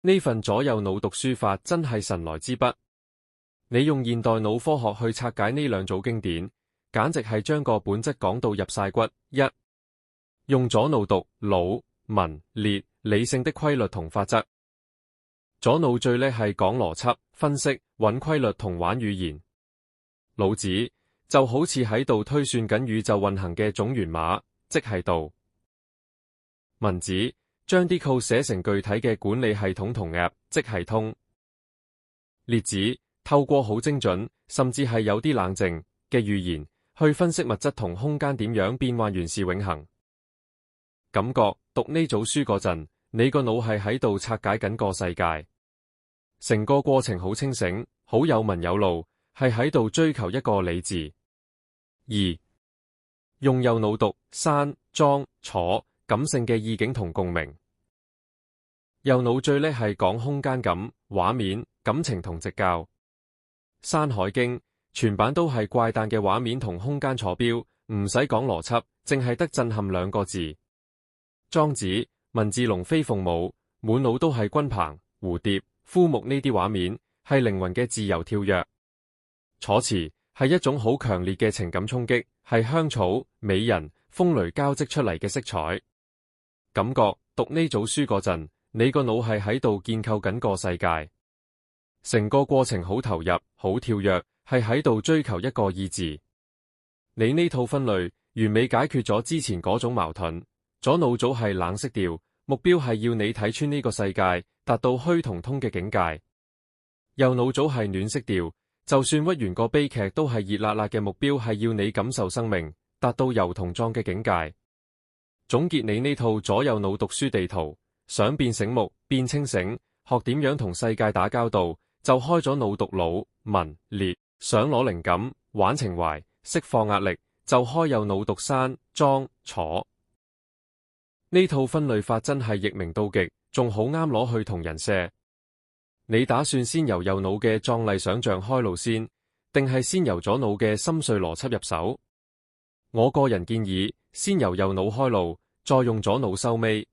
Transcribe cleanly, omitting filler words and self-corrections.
呢份左右腦讀書法真係神來之筆。你用現代腦科學去拆解呢兩組經典，簡直係將個本質講到入晒骨。一、用左腦讀腦、文、列、理性的規律同法則。左腦最叻係講邏輯、分析、揾規律同玩語言。腦子就好似喺度推算緊宇宙運行嘅總源碼，即係道。文子將啲扣寫成具體嘅管理系統同 App， 即係通。列子透過好精準，甚至係有啲冷靜嘅語言，去分析物質同空間點樣變幻原是永恆。感覺讀呢組書嗰陣，你個腦係喺度拆解緊個世界，成個過程好清醒，好有文有路，係喺度追求一個理字。二、用右腦讀山、莊、楚，感性嘅意境同共鳴。右腦最叻係講空間感、畫面、感情同直教。山海經全版都係怪誕嘅畫面同空間坐標，唔使講邏輯，淨係得震撼兩個字。莊子文字龍飛鳳舞，滿腦都係軍棚、蝴蝶、枯木呢啲畫面，係靈魂嘅自由跳躍。楚辭係一種好強烈嘅情感衝擊，係香草、美人、風雷交織出嚟嘅色彩。感覺讀呢組書嗰陣，你個腦係喺度建構緊個世界，成個過程好投入、好跳躍，係喺度追求一個意字。你呢套分類完美解決咗之前嗰種矛盾。左腦組係冷色調，目標係要你睇穿呢個世界，達到虛同通嘅境界。右腦組係暖色調，就算屈原個悲劇都係熱辣辣嘅，目標係要你感受生命，達到柔同壯嘅境界。總結你呢套左右腦讀書地圖，想變醒目、變清醒，學點樣同世界打交道，就開咗腦讀腦、文、列；想攞靈感、玩情懷、釋放壓力，就開右腦讀山、莊、楚。呢套分類法真係易明到極，仲好啱攞去同人射。你打算先由右腦嘅壯麗想象開路先，定係先由左腦嘅深邃邏輯入手？我個人建議，先由右腦開路，再用左腦收尾。